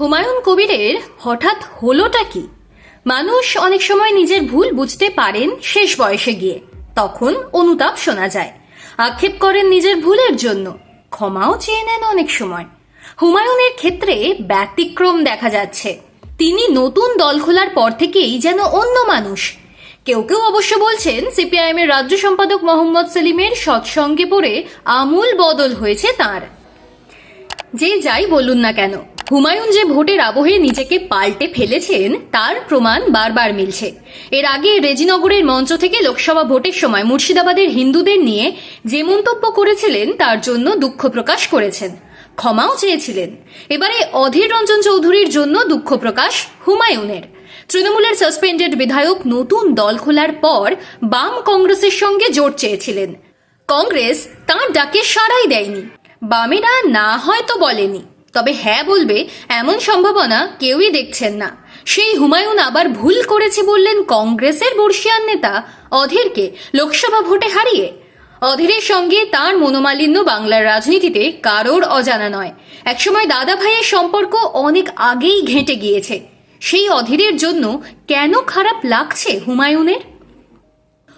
হুমায়ুন কবিরের হঠাৎ হলোটা কি? মানুষ অনেক সময় নিজের ভুল বুঝতে পারেন শেষ বয়সে গিয়ে, তখন অনুতাপ শোনা যায়। আক্ষেপ করেন নিজের ভুলের জন্য, ক্ষমাও চেয়ে নেন অনেক সময়। হুমায়ুনের ক্ষেত্রে ব্যতিক্রম দেখা যাচ্ছে। তিনি নতুন দল খোলার পর থেকেই যেন অন্য মানুষ। কেউ কেউ অবশ্য বলছেন সিপিআইএম এর রাজ্য সম্পাদক মোহাম্মদ সেলিমের সৎসঙ্গে পড়ে আমূল বদল হয়েছে তাঁর। যে যাই বলুন না কেন, হুমায়ুন যে ভোটের আবহে নিজেকে পাল্টে ফেলেছেন তার প্রমাণ বারবার মিলছে। এর আগে রেজিনগরের মঞ্চ থেকে লোকসভা ভোটের সময় মুর্শিদাবাদের হিন্দুদের নিয়ে যে মন্তব্য করেছিলেন তার জন্য দুঃখ প্রকাশ করেছেন, ক্ষমাও চেয়েছিলেন। এবারে অধীর রঞ্জন চৌধুরীর জন্য দুঃখ প্রকাশ হুমায়ুনের। তৃণমূলের সাসপেন্ডেড বিধায়ক নতুন দল খোলার পর বাম কংগ্রেসের সঙ্গে জোট চেয়েছিলেন। কংগ্রেস তাঁর ডাকে সাড়াই দেয়নি। বামেরা না হয়তো বলেনি, তবে হ্যাঁ বলবে এমন সম্ভাবনা কেউই দেখছেন না। সেই হুমায়ুন আবার ভুল করেছে বললেন কংগ্রেসের বর্ষিয়ান নেতা অধীরকে লোকসভা ভোটে হারিয়ে। অধীরের সঙ্গে তার মনোমালিন্য বাংলার রাজনীতিতে কারোর অজানা নয়। একসময় দাদা ভাইয়ের সম্পর্ক অনেক আগেই ঘেঁটে গিয়েছে। সেই অধীরের জন্য কেন খারাপ লাগছে হুমায়ুনের?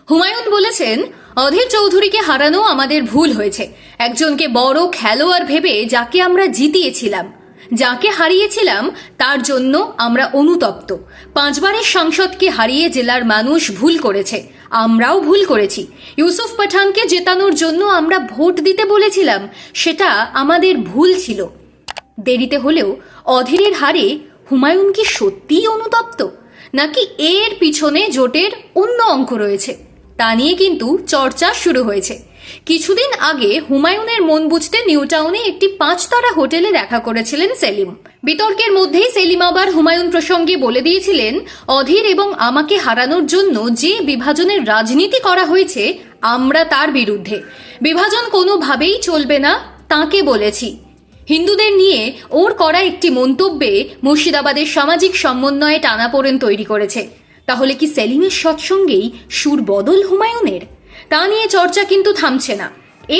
হুমায়ুন বলেছেন, অধীর চৌধুরীকে হারানো আমাদের ভুল হয়েছে। একজনকে বড় খেলোয়াড় ভেবে যাকে আমরা জিতিয়েছিলাম, যাকে হারিয়েছিলাম তার জন্য আমরা অনুতপ্ত। 5 বারের সাংসদকে হারিয়ে জেলার মানুষ ভুল করেছে, আমরাও ভুল করেছি। ইউসুফ পাঠানকে জেতানোর জন্য আমরা ভোট দিতে বলেছিলাম, সেটা আমাদের ভুল ছিল। দেরিতে হলেও অধীরের হারে হুমায়ুন কি সত্যিই অনুতপ্ত, নাকি এর পিছনে জোটের অন্য অঙ্ক রয়েছে? তা নিয়ে কিন্তু চর্চা শুরু হয়েছে। কিছুদিন আগে হুমায়ুনের মন বুঝতে নিউ টাউনে একটি 5 তারা হোটেলে দেখা করেছিলেন সেলিম। বিতর্কের মধ্যেই সেলিম আবার হুমায়ুন প্রসঙ্গে বলে দিয়েছিলেন, অধীর এবং আমাকে হারানোর জন্য যে বিভাজনের রাজনীতি করা হয়েছে আমরা তার বিরুদ্ধে। বিভাজন কোনোভাবেই চলবে না তাকে বলেছি। হিন্দুদের নিয়ে ওর করা একটি মন্তব্যে মুর্শিদাবাদের সামাজিক সমন্বয়ে টানাপোড়েন তৈরি করেছে। তাহলে কি সেলিমের সৎসঙ্গেই সুর বদল হুমায়ুনের? তা নিয়ে চর্চা কিন্তু থামছে না।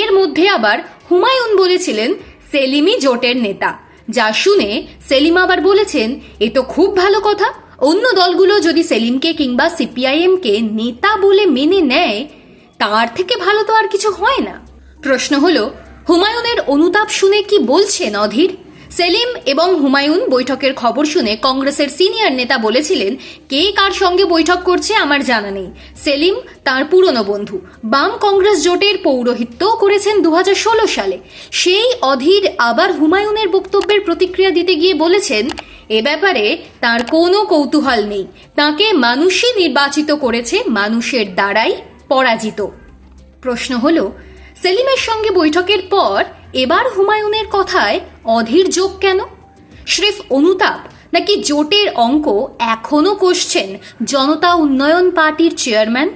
এর মধ্যে আবার হুমায়ুন বলেছিলেন সেলিমই জোটের নেতা, যা শুনে সেলিম আবার বলেছেন, এ তো খুব ভালো কথা। অন্য দলগুলো যদি সেলিমকে কিংবা সিপিআইএমকে নেতা বলে মেনে নেয়, তার থেকে ভালো তো আর কিছু হয় না। প্রশ্ন হলো, হুমায়ুনের অনুতাপ শুনে কি বলছেন অধীর? সেলিম এবং হুমায়ুন বৈঠকের খবর শুনে কংগ্রেসের সিনিয়র নেতা বলেছিলেন, কে কার সঙ্গে বৈঠক করছে আমার জানা নেই। সেলিম তার পুরনো বন্ধু, বাম কংগ্রেস জোটের পৌরোহিত্যও করেছেন 2016 সালে। সেই অধীর আবার হুমায়ুনের বক্তব্যের প্রতিক্রিয়া দিতে গিয়ে বলেছেন, এ ব্যাপারে তার কোনো কৌতূহল নেই। তাকে মানুষই নির্বাচিত করেছে, মানুষের দ্বারাই পরাজিত। প্রশ্ন হলো, সেলিমের সঙ্গে বৈঠকের পর এবার হুমায়ুনের কথায় অধীর যোগ কেন? স্রেফ অনুতাপ, নাকি জোটের অঙ্ক এখনো কষছেন জনতা উন্নয়ন পার্টির চেয়ারম্যান?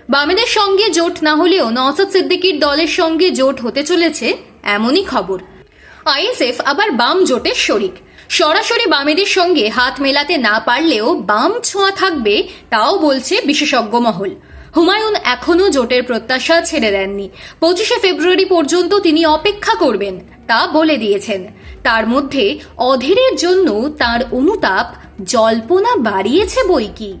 বামেদের সঙ্গে জোট না হলেও নওশাদ সিদ্দিকীর দলের সঙ্গে জোট হতে চলেছে এমনই খবর। আইএসএফ আবার বাম জোটের শরিক। সরাসরি বামেদের সঙ্গে হাত মেলাতে না পারলেও বাম ছোঁয়া থাকবে, তাও বলছে বিশেষজ্ঞ মহল। হুমায়ুন এখনো জোটের প্রত্যাশা ছেড়ে দেননি। 25শে ফেব্রুয়ারি পর্যন্ত তিনি অপেক্ষা করবেন, তা বলে দিয়েছেন। তার মধ্যে অধীরের জন্য তার অনুতাপ জল্পনা বাড়িয়েছে বই কি।